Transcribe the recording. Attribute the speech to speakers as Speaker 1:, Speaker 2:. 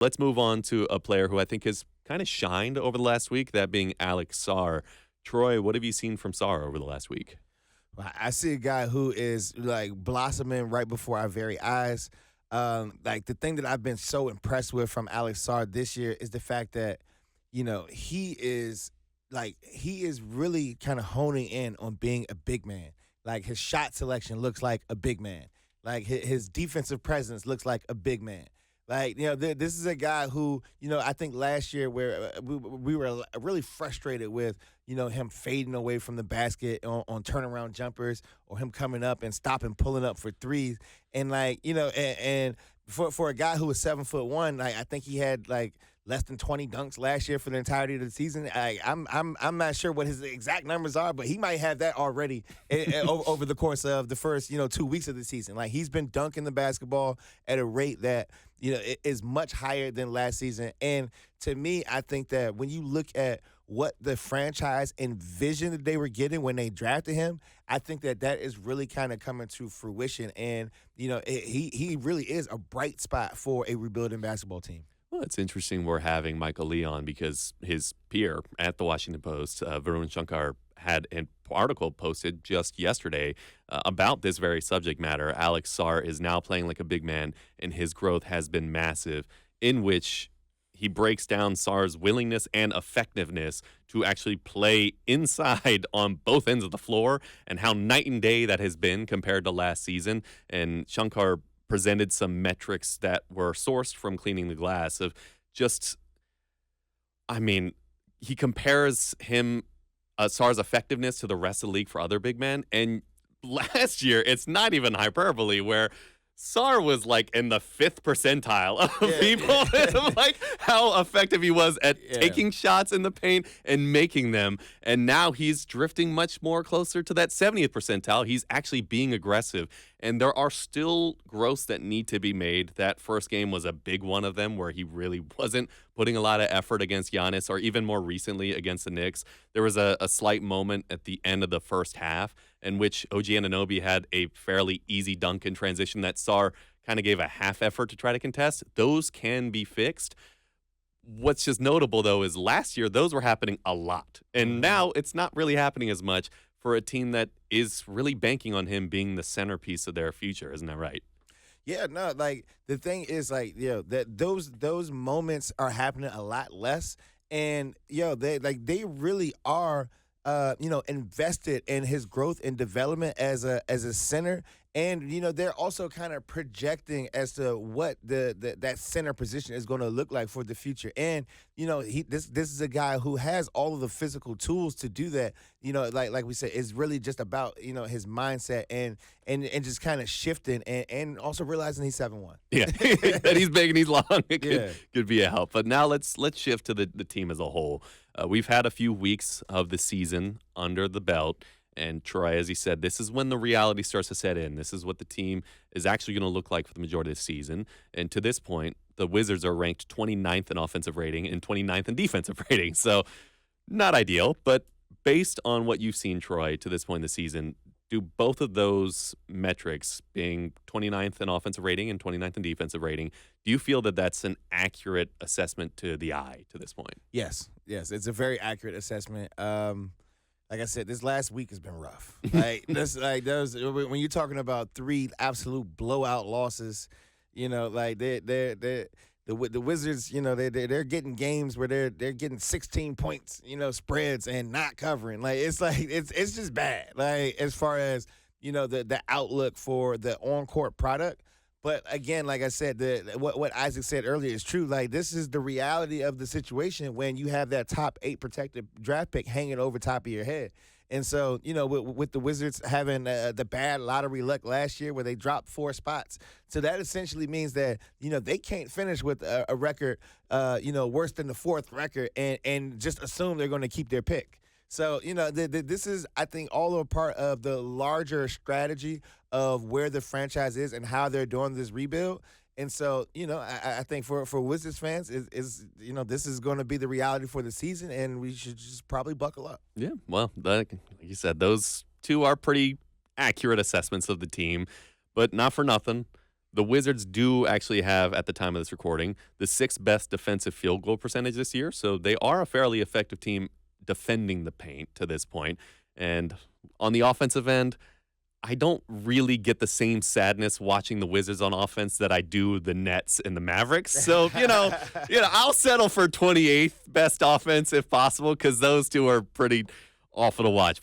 Speaker 1: Let's move on to a player who I think has kind of shined over the last week, that being Alex Sarr. Troy, what have you seen from Sarr over the last week?
Speaker 2: I see a guy who is like blossoming right before our very eyes. Like the thing that I've been so impressed with from Alex Sarr this year is the fact that, he is really kind of honing in on being a big man. Like his shot selection looks like a big man. Like his defensive presence looks like a big man. Like, this is a guy who, I think last year where we were really frustrated with, him fading away from the basket on turnaround jumpers or him coming up and stopping, pulling up for threes. And like, and for a guy who was 7'1", like I think he had like less than 20 dunks last year for the entirety of the season. I'm not sure what his exact numbers are, but he might have that already over the course of the first 2 weeks of the season. Like he's been dunking the basketball at a rate that is much higher than last season. And to me, I think that when you look at what the franchise envisioned that they were getting when they drafted him, I think that is really kind of coming to fruition. And he really is a bright spot for a rebuilding basketball team.
Speaker 1: Well, it's interesting we're having Michael Lee on because his peer at the Washington Post, Varun Shankar, had an article posted just yesterday about this very subject matter. Alex Sarr is now playing like a big man, and his growth has been massive, in which he breaks down Sarr's willingness and effectiveness to actually play inside on both ends of the floor and how night and day that has been compared to last season. And Shankar presented some metrics that were sourced from Cleaning the Glass of just, he compares Sarr's effectiveness to the rest of the league for other big men. And last year, it's not even hyperbole, where Sarr was like in the 5th percentile of people. Like how effective he was at taking shots in the paint and making them. And now he's drifting much more closer to that 70th percentile. He's actually being aggressive. And there are still growths that need to be made. That first game was a big one of them where he really wasn't putting a lot of effort against Giannis, or even more recently against the Knicks. There was a slight moment at the end of the first half in which OG Anunoby had a fairly easy dunk in transition that Sarr kind of gave a half effort to try to contest. Those can be fixed. What's just notable, though, is last year those were happening a lot. And now it's not really happening as much for a team that is really banking on him being the centerpiece of their future. Isn't that right?
Speaker 2: Yeah, no, like the thing is like, that those moments are happening a lot less. And they really are invested in his growth and development as a center. And they're also kind of projecting as to what that center position is going to look like for the future. And this is a guy who has all of the physical tools to do that. Like we said, it's really just about his mindset and just kind of shifting and also realizing he's 7'1".
Speaker 1: Yeah, that he's big and he's long. It could be a help. But now let's shift to the team as a whole. We've had a few weeks of the season under the belt. And Troy, as he said, this is when the reality starts to set in. This is what the team is actually going to look like for the majority of the season. And to this point, the Wizards are ranked 29th in offensive rating and 29th in defensive rating. So not ideal, but based on what you've seen, Troy, to this point in the season, do both of those metrics, being 29th in offensive rating and 29th in defensive rating, do you feel that that's an accurate assessment to the eye to this point?
Speaker 2: Yes, it's a very accurate assessment. Like I said, this last week has been rough. When you're talking about 3 absolute blowout losses, the Wizards, they're getting games where they're getting 16 points, spreads and not covering. It's just bad. Like as far as the outlook for the on court product. But again, like I said, what Isaac said earlier is true. Like this is the reality of the situation when you have that top 8 protected draft pick hanging over top of your head. And so, with the Wizards having the bad lottery luck last year where they dropped 4 spots, so that essentially means that they can't finish with a record worse than the 4th record and just assume they're going to keep their pick. So, this is, I think, all a part of the larger strategy of where the franchise is and how they're doing this rebuild. And so, I think for Wizards fans, is this is going to be the reality for the season, and we should just probably buckle up.
Speaker 1: Yeah, well, like you said, those two are pretty accurate assessments of the team, but not for nothing. the Wizards do actually have, at the time of this recording, the 6th best defensive field goal percentage this year. So they are a fairly effective team defending the paint to this point. And on the offensive end, I don't really get the same sadness watching the Wizards on offense that I do the Nets and the Mavericks. So, I'll settle for 28th best offense if possible, because those two are pretty awful to watch.